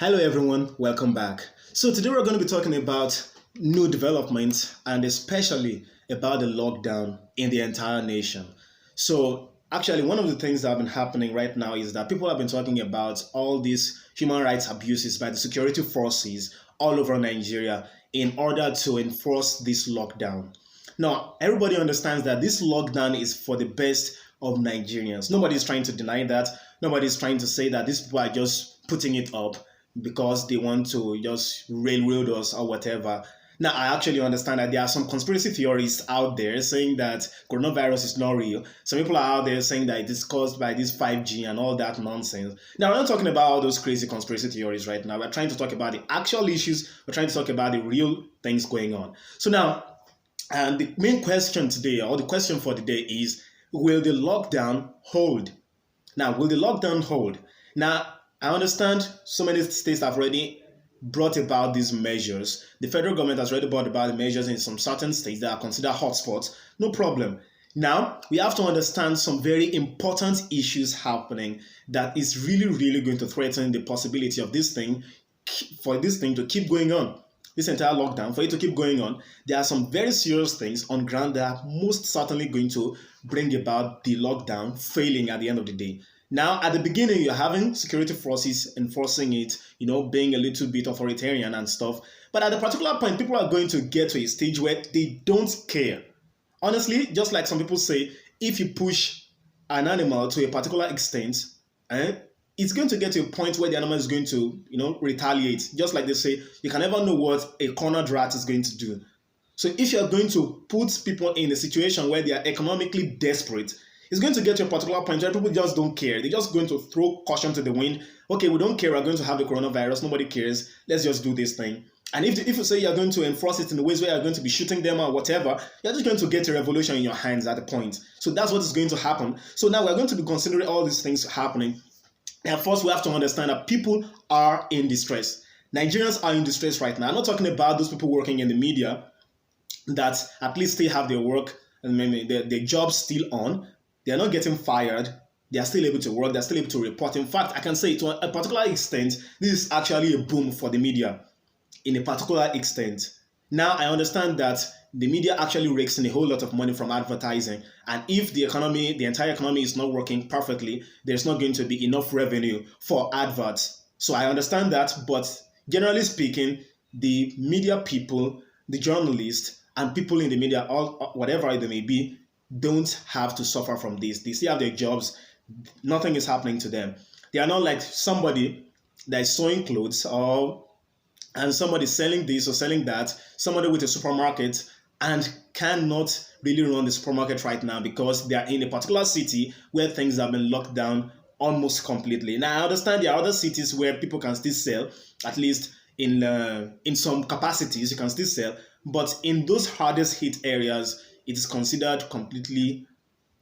Hello everyone, welcome back. So today we're going to be talking about new developments and especially about the lockdown in the entire nation. So actually one of the things that have been happening right now is that people have been talking about all these human rights abuses by the security forces all over Nigeria in order to enforce this lockdown. Now, everybody understands that this lockdown is for the best of Nigerians. Nobody's trying to deny that. Nobody's trying to say that these people are just putting it up because they want to just railroad us or whatever. Now, I actually understand that there are some conspiracy theorists out there saying that coronavirus is not real. Some people are out there saying that it is caused by this 5G and all that nonsense. Now, we're not talking about all those crazy conspiracy theories right now. We're trying to talk about the actual issues. We're trying to talk about the real things going on. So now, and the main question today, or the question for the day is, will the lockdown hold? Now, will the lockdown hold? Now, I understand so many states have already brought about these measures. The federal government has already brought about the measures in some certain states that are considered hotspots. No problem. Now, we have to understand some very important issues happening that is really going to threaten the possibility of this thing, for this thing to keep going on. This entire lockdown, for it to keep going on, there are some very serious things on ground that are most certainly going to bring about the lockdown failing at the end of the day. Now, at the beginning, you're having security forces enforcing it, being a little bit authoritarian and stuff. But at a particular point, people are going to get to a stage where they don't care. Honestly, just like some people say, if you push an animal to a particular extent, it's going to get to a point where the animal is going to, retaliate. Just like they say, you can never know what a cornered rat is going to do. So if you're going to put people in a situation where they are economically desperate, it's going to get to a particular point where people just don't care. They're just going to throw caution to the wind. Okay, we don't care. We're going to have the coronavirus. Nobody cares. Let's just do this thing. And if you say you're going to enforce it in the ways where you're going to be shooting them or whatever, you're just going to get a revolution in your hands at the point. So that's what is going to happen. So now we're going to be considering all these things happening. And first, we have to understand that people are in distress. Nigerians are in distress right now. I'm not talking about those people working in the media that at least still have their work and maybe their jobs still on. They are not getting fired. They are still able to work. They're still able to report. In fact, I can say to a particular extent, this is actually a boom for the media in a particular extent. Now, I understand that the media actually rakes in a whole lot of money from advertising. And if the entire economy is not working perfectly, there's not going to be enough revenue for adverts. So I understand that. But generally speaking, the media people, the journalists, and people in the media, all whatever they may be, don't have to suffer from this. They still have their jobs. Nothing is happening to them. They are not like somebody that is sewing clothes and somebody selling this or selling that, somebody with a supermarket and cannot really run the supermarket right now because they are in a particular city where things have been locked down almost completely. Now, I understand there are other cities where people can still sell, at least in some capacities, you can still sell, but in those hardest hit areas, it is considered completely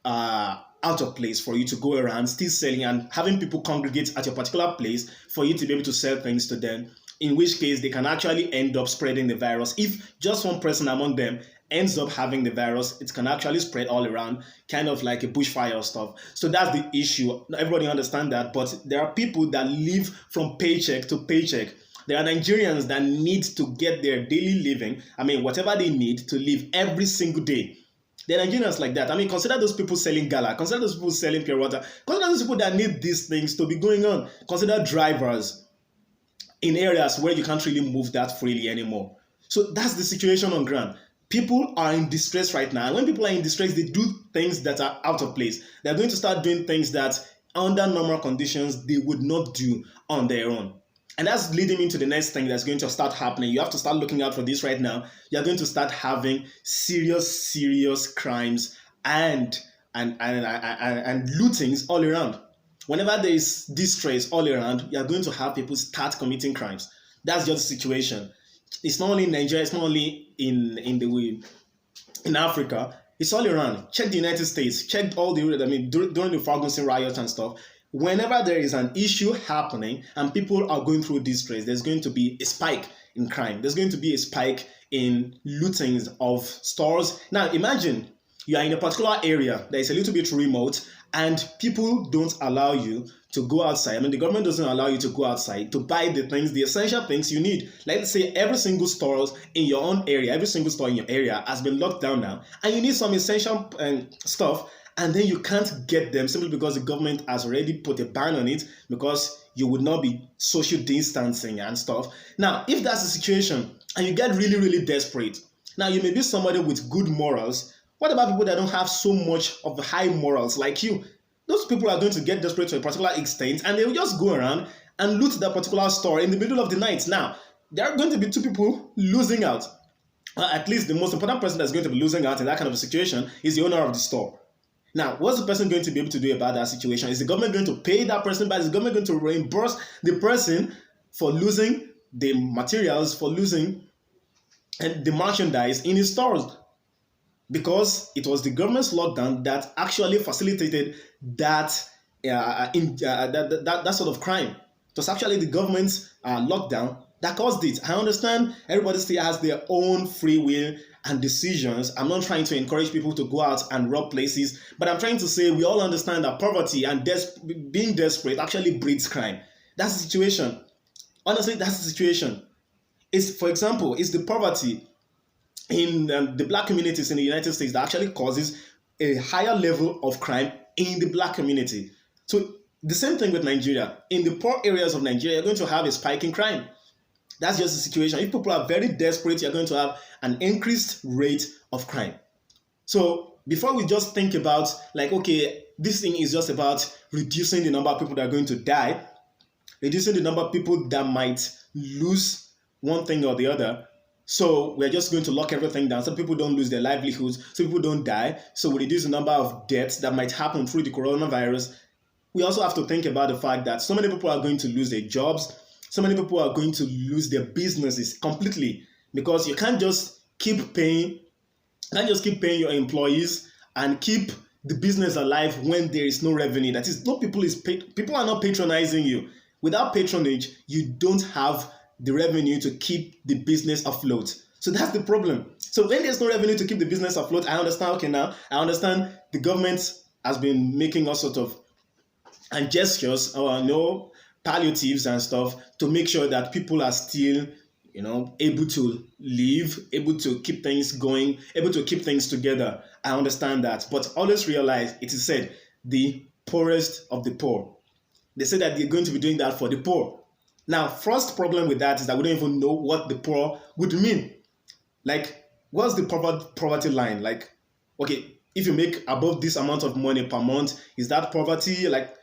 out of place for you to go around still selling and having people congregate at your particular place for you to be able to sell things to them, in which case they can actually end up spreading the virus. If just one person among them ends up having the virus, it can actually spread all around, kind of like a bushfire or stuff. So that's the issue. Everybody understands that, but there are people that live from paycheck to paycheck. There are Nigerians that need to get their daily living, whatever they need to live every single day. There are Nigerians like that. Consider those people selling gala. Consider those people selling pure water. Consider those people that need these things to be going on. Consider drivers in areas where you can't really move that freely anymore. So that's the situation on ground. People are in distress right now. And when people are in distress, they do things that are out of place. They're going to start doing things that under normal conditions, they would not do on their own. And that's leading me to the next thing that's going to start happening. You have to start looking out for this right now. You're going to start having serious crimes and lootings all around. Whenever there is distress all around, you're going to have people start committing crimes. That's just the situation. It's not only in Nigeria, it's not only in Africa, it's all around. Check the United States, check all during the Ferguson riots and stuff. Whenever there is an issue happening and people are going through distress, there's going to be a spike in crime. There's going to be a spike in lootings of stores. Now, imagine you are in a particular area that is a little bit remote and people don't allow you to go outside. I mean, the government doesn't allow you to go outside to buy the things, the essential things you need. Like, let's say every single store in your own area, every single store in your area has been locked down now, and you need some essential stuff, and then you can't get them simply because the government has already put a ban on it because you would not be social distancing and stuff. Now, if that's the situation and you get really, really desperate, now you may be somebody with good morals. What about people that don't have so much of the high morals like you? Those people are going to get desperate to a particular extent and they will just go around and loot that particular store in the middle of the night. Now, there are going to be two people losing out. At least the most important person that's going to be losing out in that kind of a situation is the owner of the store. Now, what's the person going to be able to do about that situation? Is the government going to pay that person back? Is the government going to reimburse the person for losing the materials, for losing the merchandise in his stores? Because it was the government's lockdown that actually facilitated that that sort of crime. It was actually the government's lockdown that caused it. I understand everybody still has their own free will and decisions. I'm not trying to encourage people to go out and rob places, but I'm trying to say we all understand that poverty and being desperate actually breeds crime. That's the situation. Honestly, that's the situation. For example, it's the poverty in the black communities in the United States that actually causes a higher level of crime in the black community. So the same thing with Nigeria. In the poor areas of Nigeria, you're going to have a spike in crime. That's just the situation. If people are very desperate, you're going to have an increased rate of crime. So before we just think about like, okay, this thing is just about reducing the number of people that are going to die, reducing the number of people that might lose one thing or the other. So we're just going to lock everything down so people don't lose their livelihoods, so people don't die. So we reduce the number of deaths that might happen through the coronavirus. We also have to think about the fact that so many people are going to lose their jobs. So many people are going to lose their businesses completely because you can't just keep paying your employees and keep the business alive when there is no revenue. That is, people are not patronizing you. Without patronage, you don't have the revenue to keep the business afloat. So that's the problem. So when there's no revenue to keep the business afloat, I understand the government has been making all sorts of and gestures or no palliatives and stuff to make sure that people are still, able to live, able to keep things going, able to keep things together. I understand that. But always realize it is said, the poorest of the poor. They say that they're going to be doing that for the poor. Now, first problem with that is that we don't even know what the poor would mean. Like, what's the poverty line? Like, okay, if you make above this amount of money per month, is that poverty? Like,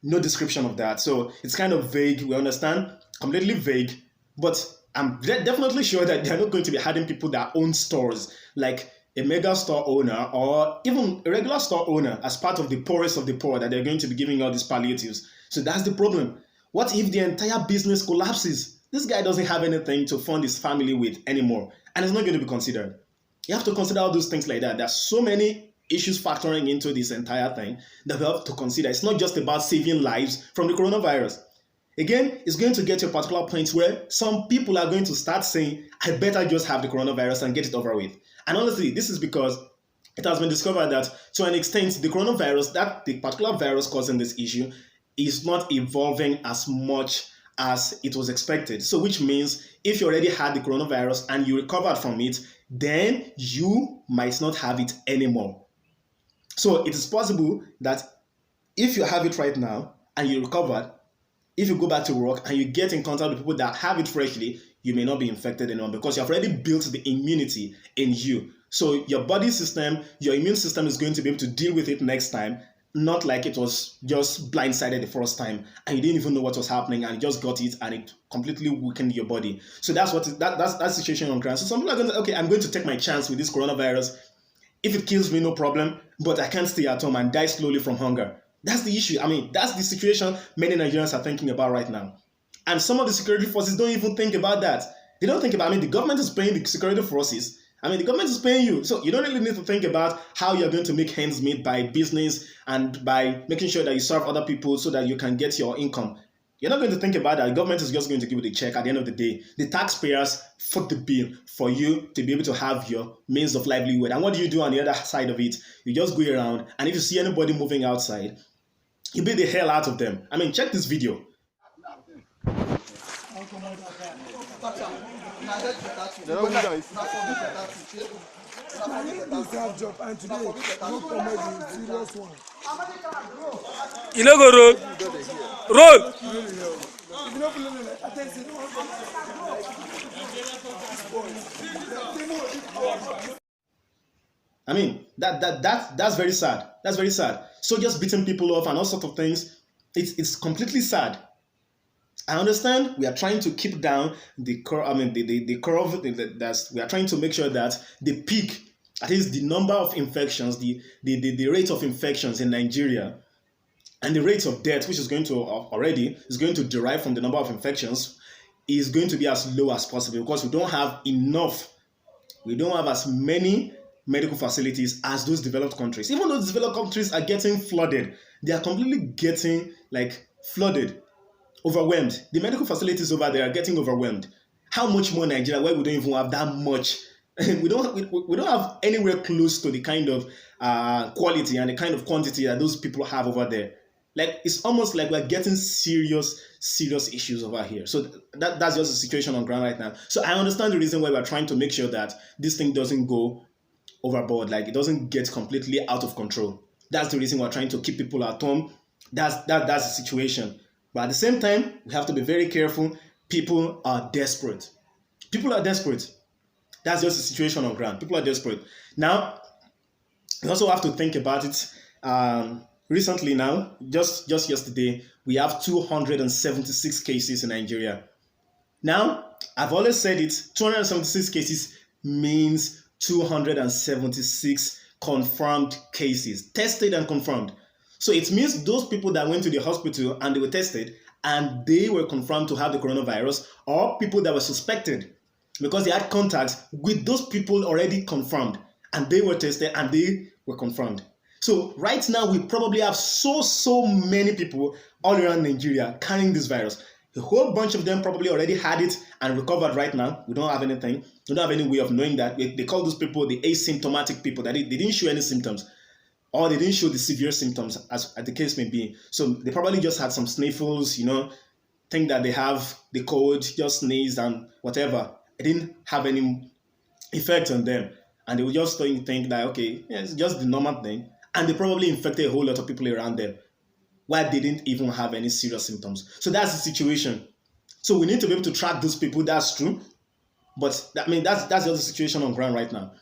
no description of that. So it's kind of vague. We understand, completely vague. But I'm definitely sure that they're not going to be having people that own stores, like a mega store owner or even a regular store owner as part of the poorest of the poor, that they're going to be giving all these palliatives. So that's the problem. What if the entire business collapses? This guy doesn't have anything to fund his family with anymore, and it's not going to be considered. You have to consider all those things like that. There's so many issues factoring into this entire thing that we have to consider. It's not just about saving lives from the coronavirus. Again, it's going to get to a particular point where some people are going to start saying, I better just have the coronavirus and get it over with. And honestly, this is because it has been discovered that to an extent, the coronavirus, the particular virus causing this issue, is not evolving as much as it was expected. So which means if you already had the coronavirus and you recovered from it, then you might not have it anymore. So it is possible that if you have it right now and you recovered, if you go back to work and you get in contact with people that have it freshly, you may not be infected anymore because you have already built the immunity in you. So your body system, your immune system is going to be able to deal with it next time. Not like it was just blindsided the first time and you didn't even know what was happening and you just got it and it completely weakened your body. So that's the situation on ground. So some people are going to say, okay, I'm going to take my chance with this coronavirus. If it kills me, no problem, but I can't stay at home and die slowly from hunger. That's the issue. I mean, that's the situation many Nigerians are thinking about right now. And some of the security forces don't even think about that. They don't think about, the government is paying the security forces. The government is paying you. So you don't really need to think about how you're going to make ends meet by business and by making sure that you serve other people so that you can get your income. You're not going to think about that. The government is just going to give you the check at the end of the day. The taxpayers foot the bill for you to be able to have your means of livelihood. And what do you do on the other side of it? You just go around, and if you see anybody moving outside, you beat the hell out of them. I mean, check this video. Job and today no comedy serious one. You no go roll. Roll. If you don't believe me, I tell you, I mean, that's very sad. That's very sad. So just beating people off and all sorts of things, it's completely sad. I understand we are trying to keep down the curve. I mean, the curve. We are trying to make sure that the peak, at least the number of infections, the rate of infections in Nigeria, and the rate of death, which is going to already is going to derive from the number of infections, is going to be as low as possible because we don't have enough. We don't have as many medical facilities as those developed countries. Even though developed countries are getting flooded, they are completely getting like flooded, overwhelmed. The medical facilities over there are getting overwhelmed. How much more Nigeria, where we don't even have that much? we don't have anywhere close to the kind of quality and the kind of quantity that those people have over there. Like it's almost like we're getting serious issues over here. So that's just the situation on ground right now. So I understand the reason why we're trying to make sure that this thing doesn't go overboard, like it doesn't get completely out of control. That's the reason we're trying to keep people at home. That's the situation. But at the same time, we have to be very careful. People are desperate. People are desperate. That's just the situation on ground. People are desperate. Now, we also have to think about it. Recently now, just yesterday, we have 276 cases in Nigeria. Now, I've always said it, 276 cases means 276 confirmed cases, tested and confirmed. So it means those people that went to the hospital and they were tested and they were confirmed to have the coronavirus, or people that were suspected because they had contacts with those people already confirmed and they were tested and they were confirmed. So right now we probably have so many people all around Nigeria carrying this virus. A whole bunch of them probably already had it and recovered right now. We don't have anything. We don't have any way of knowing that. They call those people the asymptomatic people, that they didn't show any symptoms or they didn't show the severe symptoms as the case may be. So they probably just had some sniffles, think that they have the cold, just sneezed and whatever. It didn't have any effect on them. And they were just think that, okay, yeah, it's just the normal thing. And they probably infected a whole lot of people around them while they didn't even have any serious symptoms. So that's the situation. So we need to be able to track those people. That's true. But that's just the situation on ground right now.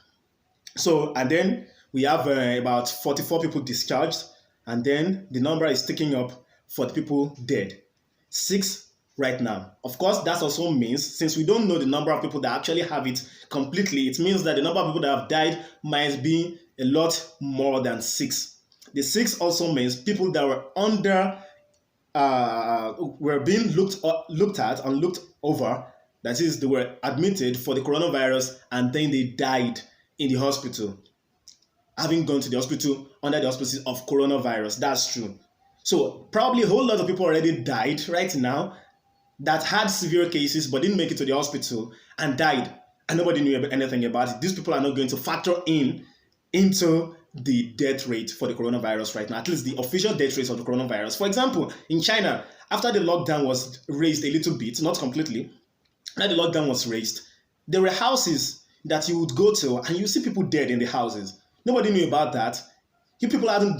So, and then we have about 44 people discharged. And then the number is ticking up for the people dead. 6 right now. Of course, that also means, since we don't know the number of people that actually have it completely, it means that the number of people that have died might be a lot more than 6. The 6 also means people that were were being looked at and looked over. That is, they were admitted for the coronavirus and then they died in the hospital, having gone to the hospital under the auspices of coronavirus. That's true. So probably a whole lot of people already died right now that had severe cases but didn't make it to the hospital and died, and nobody knew anything about it. These people are not going to factor into the death rate for the coronavirus right now, at least the official death rate of the coronavirus. For example, in China, after the lockdown was raised a little bit, not completely, after the lockdown was raised, there were houses that you would go to and you see people dead in the houses. Nobody knew about that. If people hadn't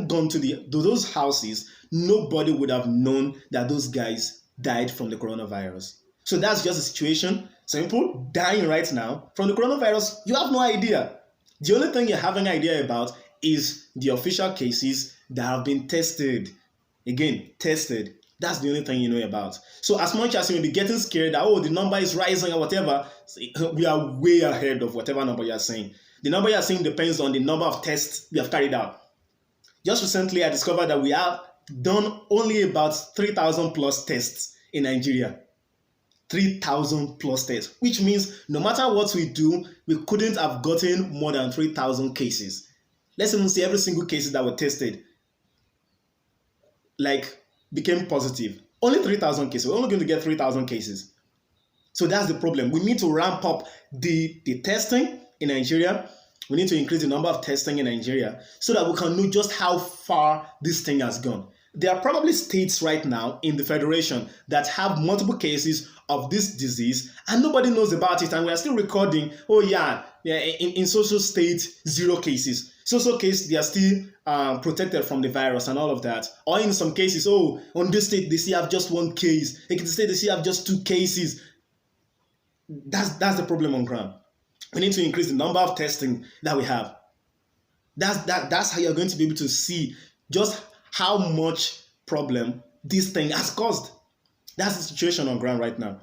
gone to those houses, nobody would have known that those guys died from the coronavirus. So that's just the situation. Some people dying right now from the coronavirus, you have no idea. The only thing you have an idea about is the official cases that have been tested. Again, tested. That's the only thing you know about. So as much as you may be getting scared that, the number is rising or whatever, we are way ahead of whatever number you are saying. The number you are saying depends on the number of tests we have carried out. Just recently, I discovered that we have done only about 3,000 plus tests in Nigeria. 3,000 plus tests, which means no matter what we do, we couldn't have gotten more than 3,000 cases. Let's even say every single case that were tested became positive. Only 3,000 cases. We're only going to get 3,000 cases. So that's the problem. We need to ramp up the testing in Nigeria. We need to increase the number of testing in Nigeria so that we can know just how far this thing has gone. There are probably states right now in the federation that have multiple cases of this disease and nobody knows about it, and we are still recording, oh yeah, in social state, 0 cases. So case, they are still protected from the virus and all of that. Or in some cases, oh, on this state, they still have just 1 case. In the state, they still have just 2 cases. That's the problem on ground. We need to increase the number of testing that we have. That's how you're going to be able to see just how much problem this thing has caused. That's the situation on ground right now.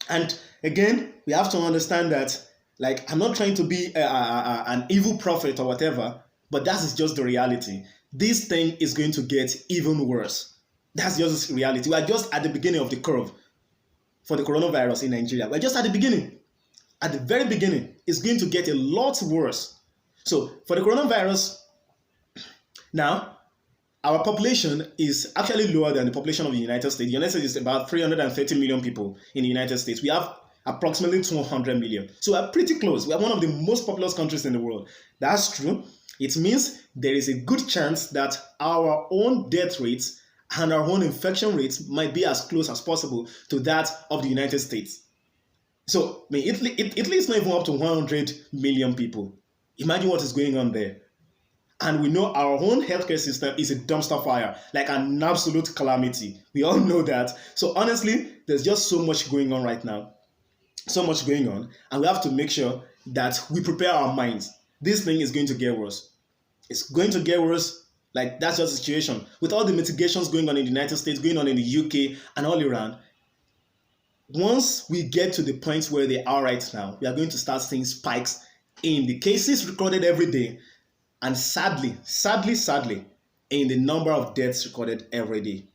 And again, we have to understand that, like, I'm not trying to be an evil prophet or whatever, but that is just the reality. This thing is going to get even worse. That's just the reality. We are just at the beginning of the curve for the coronavirus in Nigeria. We're just at the beginning. At the very beginning, it's going to get a lot worse. So for the coronavirus, now, our population is actually lower than the population of the United States. The United States is about 330 million people in the United States. We have approximately 200 million. So we're pretty close. We are one of the most populous countries in the world. That's true. It means there is a good chance that our own death rates and our own infection rates might be as close as possible to that of the United States. So, I mean, Italy is not even up to 100 million people. Imagine what is going on there. And we know our own healthcare system is a dumpster fire, like an absolute calamity. We all know that. So honestly, there's just so much going on right now. So much going on. And we have to make sure that we prepare our minds. This thing is going to get worse. It's going to get worse. Like, that's just the situation. With all the mitigations going on in the United States, going on in the UK, and all around, once we get to the point where they are right now, we are going to start seeing spikes in the cases recorded every day, and sadly, in the number of deaths recorded every day.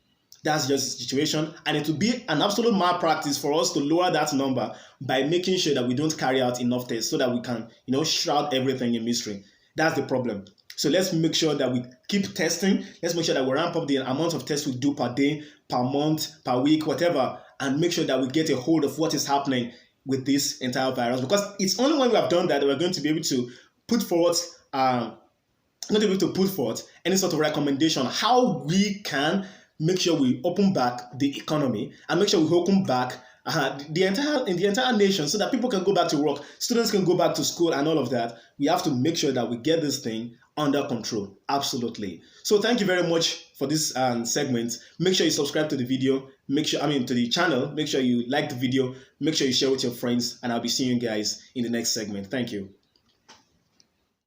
That's just the situation, and it will be an absolute malpractice for us to lower that number by making sure that we don't carry out enough tests so that we can, shroud everything in mystery. That's the problem. So let's make sure that we keep testing. Let's make sure that we ramp up the amount of tests we do per day, per month, per week, whatever, and make sure that we get a hold of what is happening with this entire virus. Because it's only when we have done that we're going to be able to put forward any sort of recommendation how we can make sure we open back the economy and make sure we open back the entire nation so that people can go back to work, students can go back to school and all of that. We have to make sure that we get this thing under control. Absolutely. So thank you very much for this segment. Make sure you subscribe to the video. To the channel. Make sure you like the video. Make sure you share with your friends, and I'll be seeing you guys in the next segment. Thank you.